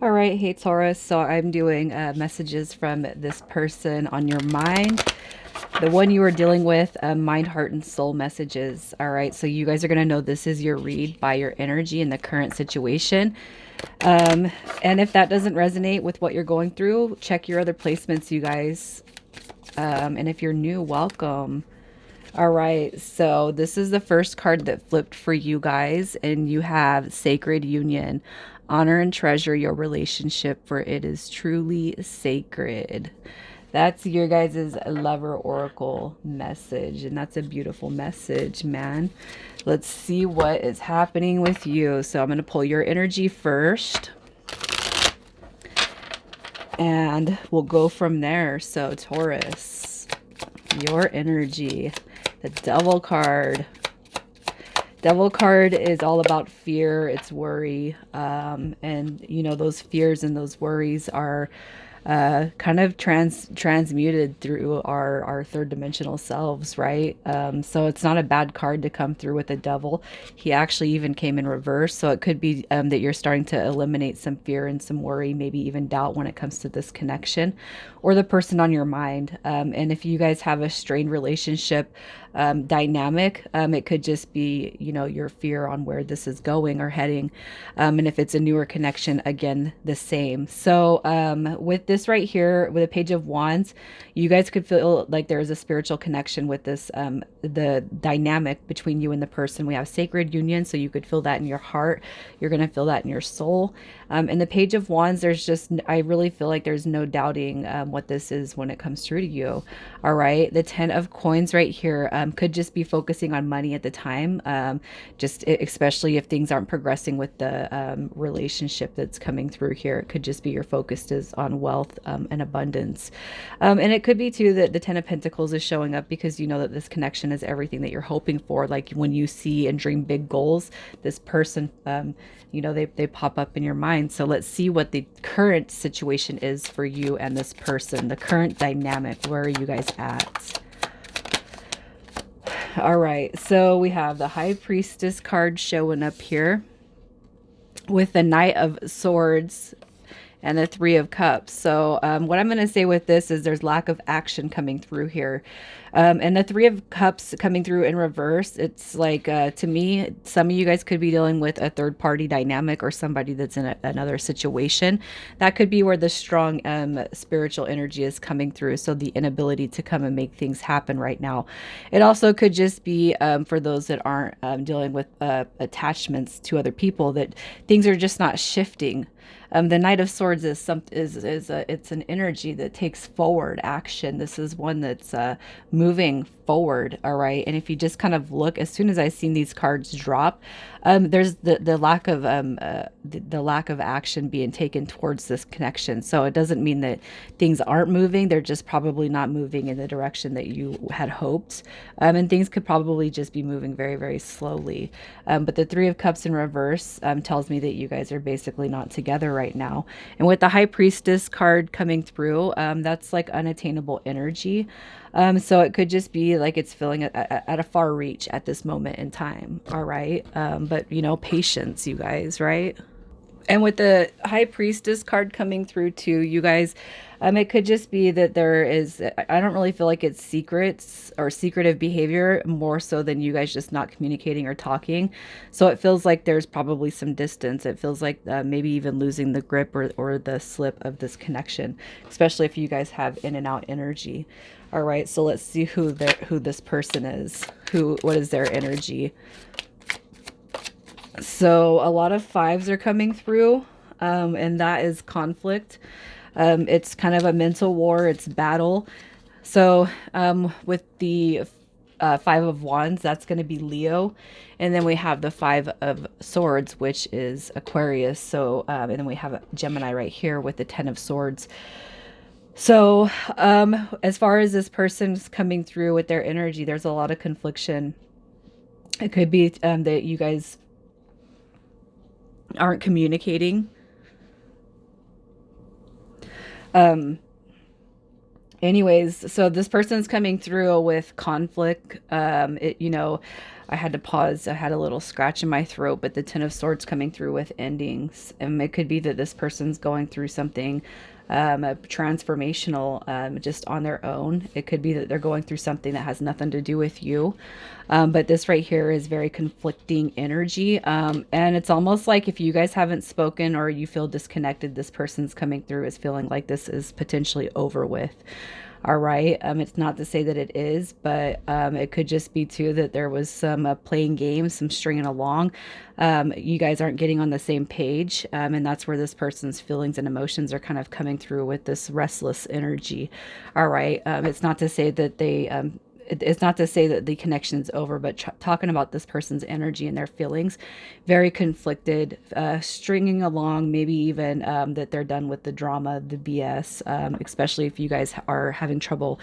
All right, hey Taurus. So I'm doing messages from this person on your mind, the one you are dealing with, mind, heart, and soul messages. All right, so you guys are going to know this is your read by your energy in the current situation. Um, and if that doesn't resonate with what you're going through, check your other placements, you guys. And if you're new, welcome. All right, so this is the first card that flipped for you guys, and you have Sacred Union. Honor and treasure your relationship, for it is truly sacred. That's your guys' lover oracle message, and that's a beautiful message, man. Let's see what is happening with you. So I'm going to pull your energy first, and we'll go from there. So, Taurus, your energy, the Devil card. Devil card is all about fear, it's worry. And you know, those fears and those worries are kind of transmuted through our third dimensional selves, right? So it's not a bad card to come through with the devil. He actually even came in reverse, so it could be that you're starting to eliminate some fear and some worry, maybe even doubt when it comes to this connection or the person on your mind. And if you guys have a strained relationship dynamic, it could just be, you know, your fear on where this is going or heading. And if it's a newer connection, again, the same. So with this right here, with a Page of Wands, you guys could feel like there is a spiritual connection with this, the dynamic between you and the person. We have sacred union, so you could feel that in your heart. You're going to feel that in your soul. And the Page of Wands, there's just, I really feel like there's no doubting what this is when it comes through to you. All right. The 10 of Coins right here could just be focusing on money at the time, just especially if things aren't progressing with the relationship that's coming through here. It could just be your focus is on wealth and abundance. And it could be too that the 10 of Pentacles is showing up because you know that this connection is everything that you're hoping for. Like when you see and dream big goals, this person, you know, they pop up in your mind. So let's see what the current situation is for you and this person, the current dynamic. Where are you guys at? All right, so we have the High Priestess card showing up here with the Knight of Swords and the Three of Cups. So what I'm going to say with this is there's lack of action coming through here. And the Three of Cups coming through in reverse, it's like, to me, some of you guys could be dealing with a third party dynamic or somebody that's in another situation. That could be where the strong spiritual energy is coming through. So the inability to come and make things happen right now. It also could just be for those that aren't dealing with attachments to other people, that things are just not shifting. The Knight of Swords is it's an energy that takes forward action. This is one that's moving forward. All right, and if you just kind of look, as soon as I seen these cards drop, there's the lack of the lack of action being taken towards this connection. So it doesn't mean that things aren't moving. They're just probably not moving in the direction that you had hoped, and things could probably just be moving very, very slowly. But the Three of Cups in reverse tells me that you guys are basically not together right now. And with the High Priestess card coming through, that's like unattainable energy. So it could just be like it's feeling at a far reach at this moment in time. All right. But, you know, patience, you guys, right? And with the High Priestess card coming through too, you guys, it could just be that there is, I don't really feel like it's secrets or secretive behavior more so than you guys just not communicating or talking. So it feels like there's probably some distance. It feels like maybe even losing the grip or the slip of this connection, especially if you guys have in and out energy. All right, so let's see who this person is. What is their energy? So a lot of fives are coming through, and that is conflict. It's kind of a mental war. It's battle. So with the Five of Wands, that's going to be Leo. And then we have the Five of Swords, which is Aquarius. So, and then we have Gemini right here with the Ten of Swords. So as far as this person's coming through with their energy, there's a lot of confliction. It could be that you guys aren't communicating. Um, Anyways, so this person's coming through with conflict. You know, I had to pause. I had a little scratch in my throat, but the Ten of Swords coming through with endings. And it could be that this person's going through something transformational just on their own. It could be that they're going through something that has nothing to do with you. But this right here is very conflicting energy. And it's almost like if you guys haven't spoken or you feel disconnected, this person's coming through is feeling like this is potentially over with. All right. It's not to say that it is, but it could just be too that there was some playing games, some stringing along. You guys aren't getting on the same page, and that's where this person's feelings and emotions are kind of coming through with this restless energy. All right. It's not to say that it's not to say that the connection's over, but talking about this person's energy and their feelings, very conflicted, stringing along, maybe even that they're done with the drama, the BS, especially if you guys are having trouble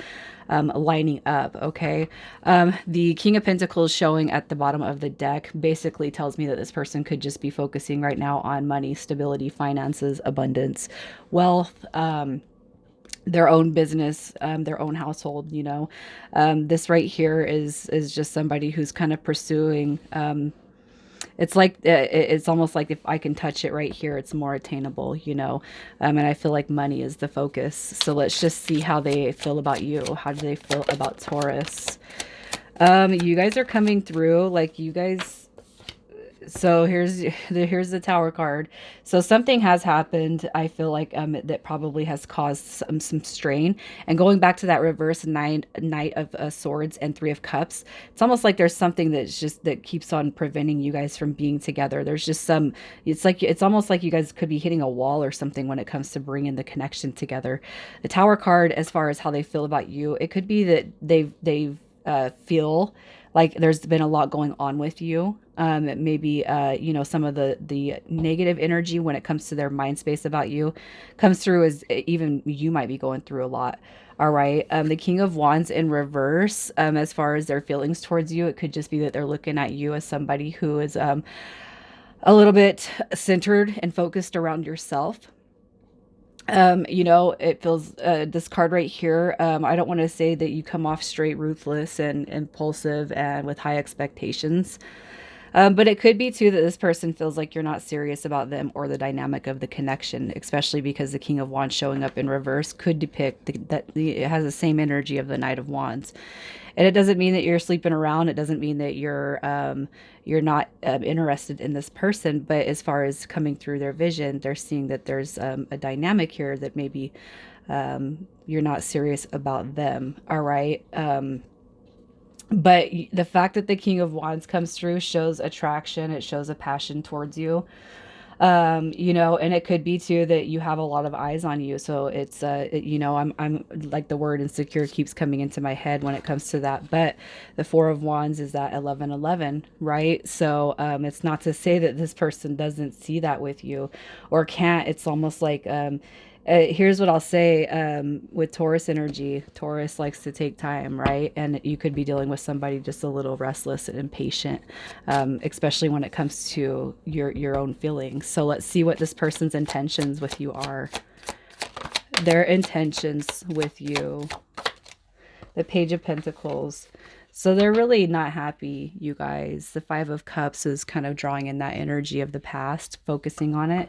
lining up. Okay. The King of Pentacles showing at the bottom of the deck basically tells me that this person could just be focusing right now on money, stability, finances, abundance, wealth, their own business, their own household. This right here is just somebody who's kind of pursuing. It's like it's almost like if I can touch it right here, it's more attainable. And I feel like money is the focus. So let's just see how they feel about you. How do they feel about Taurus? You guys are coming through like you guys. So here's the Tower card. So something has happened. I feel like that probably has caused some strain. And going back to that reverse knight of swords and three of cups, it's almost like there's something that keeps on preventing you guys from being together. There's just some. It's almost like you guys could be hitting a wall or something when it comes to bringing the connection together. The Tower card, as far as how they feel about you, it could be that they've feel like there's been a lot going on with you. Maybe some of the negative energy when it comes to their mind space about you comes through as even you might be going through a lot. All right. The King of Wands in reverse, as far as their feelings towards you, it could just be that they're looking at you as somebody who is a little bit centered and focused around yourself. It feels this card right here. I don't want to say that you come off straight ruthless and impulsive and with high expectations. But it could be too that this person feels like you're not serious about them or the dynamic of the connection, especially because the King of Wands showing up in reverse could depict it has the same energy of the Knight of Wands. And it doesn't mean that you're sleeping around. It doesn't mean that you're not interested in this person. But as far as coming through their vision, they're seeing that there's a dynamic here that maybe you're not serious about them. All right. But the fact that the King of Wands comes through shows attraction. It shows a passion towards you. And it could be too that you have a lot of eyes on you. So it's, I'm like the word insecure keeps coming into my head when it comes to that. But the Four of Wands is that 1111, right? So it's not to say that this person doesn't see that with you or can't. It's almost like, here's what I'll say with Taurus energy. Taurus likes to take time, right? And you could be dealing with somebody just a little restless and impatient, especially when it comes to your own feelings. So let's see what this person's intentions with you are. Their intentions with you. The Page of Pentacles. So they're really not happy, you guys. The Five of Cups is kind of drawing in that energy of the past, focusing on it.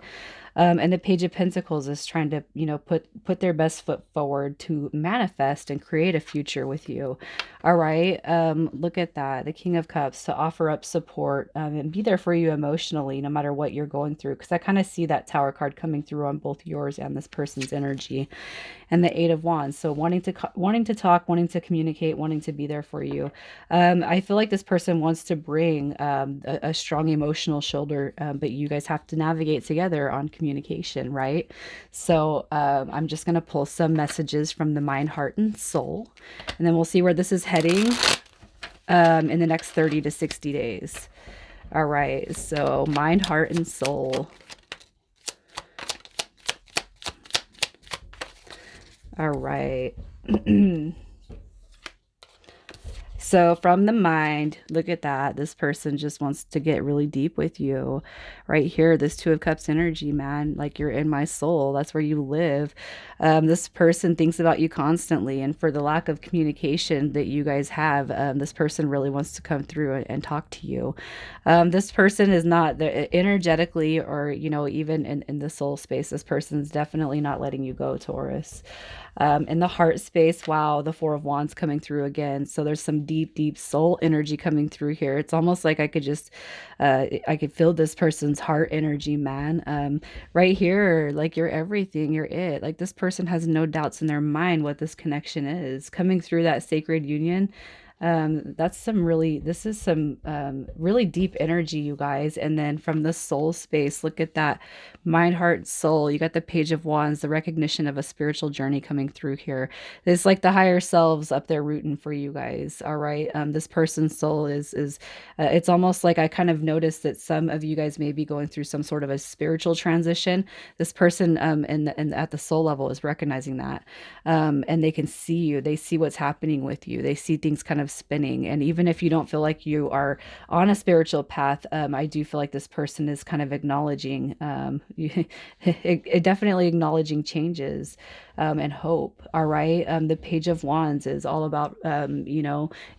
And the Page of Pentacles is trying to, put their best foot forward to manifest and create a future with you. All right. Look at that. The King of Cups to offer up support and be there for you emotionally, no matter what you're going through. Because I kind of see that Tower card coming through on both yours and this person's energy. And the Eight of Wands. So wanting to talk, wanting to communicate, wanting to be there for you. I feel like this person wants to bring a strong emotional shoulder, but you guys have to navigate together on communication, right? So I'm just going to pull some messages from the mind, heart, and soul, and then we'll see where this is heading in the next 30 to 60 days. All right, so mind, heart, and soul. All right. So from the mind, look at that. This person just wants to get really deep with you. Right here, this Two of Cups energy, man. Like you're in my soul. That's where you live. This person thinks about you constantly. And for the lack of communication that you guys have, this person really wants to come through and talk to you. This person is not energetically or, even in the soul space. This person is definitely not letting you go, Taurus. In the heart space, wow, the Four of Wands coming through again. So there's some deep, deep soul energy coming through here. It's almost like I could just, I could feel this person's heart energy, man. Right here, like you're everything, you're it. Like this person has no doubts in their mind what this connection is. Coming through that sacred union, that's this is some really deep energy, you guys. And then from the soul space, look at that mind, heart, soul. You got the Page of Wands, the recognition of a spiritual journey coming through here. It's like the higher selves up there rooting for you guys. All right. This person's soul is it's almost like I kind of noticed that some of you guys may be going through some sort of a spiritual transition. This person at the soul level is recognizing that. And they can see you. They see what's happening with you. They see things kind of spinning. And even if you don't feel like you are on a spiritual path, I do feel like this person is kind of acknowledging, definitely acknowledging changes and hope. All right. The Page of Wands is all about,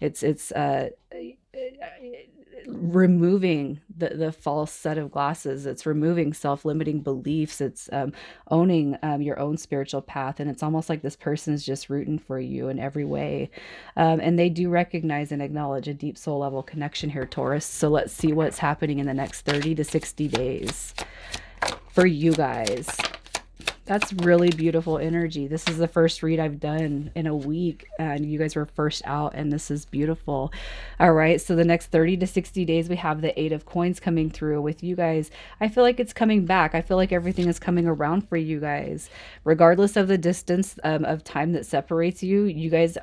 it's removing the false set of glasses. It's removing self-limiting beliefs. It's owning your own spiritual path. And it's almost like this person is just rooting for you in every way. And they do recognize and acknowledge a deep soul level connection here, Taurus. So let's see what's happening in the next 30 to 60 days for you guys. That's really beautiful energy. This is the first read I've done in a week, and you guys were first out, and this is beautiful. All right, so the next 30 to 60 days, we have the Eight of Coins coming through with you guys. I feel like it's coming back. I feel like everything is coming around for you guys. Regardless of the distance of time that separates you, you guys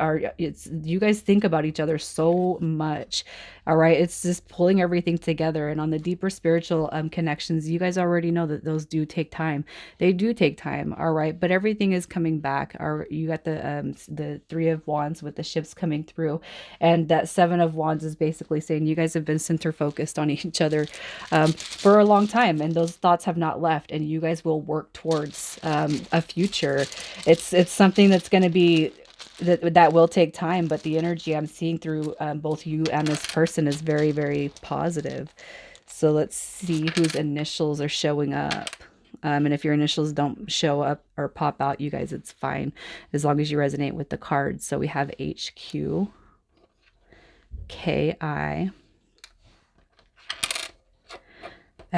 think about each other so much. All right, it's just pulling everything together. And on the deeper spiritual connections, you guys already know that those do take time. They do take time. All right, but everything is coming back. You got the Three of Wands with the ships coming through, and that Seven of Wands is basically saying you guys have been center focused on each other for a long time, and those thoughts have not left. And you guys will work towards a future. It's something that's going to be that will take time, but the energy I'm seeing through both you and this person is very, very positive. So let's see whose initials are showing up. And if your initials don't show up or pop out, you guys, it's fine as long as you resonate with the cards. So we have HQ, KI,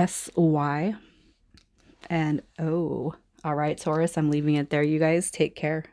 SY, and O. All right, Taurus, I'm leaving it there. You guys take care.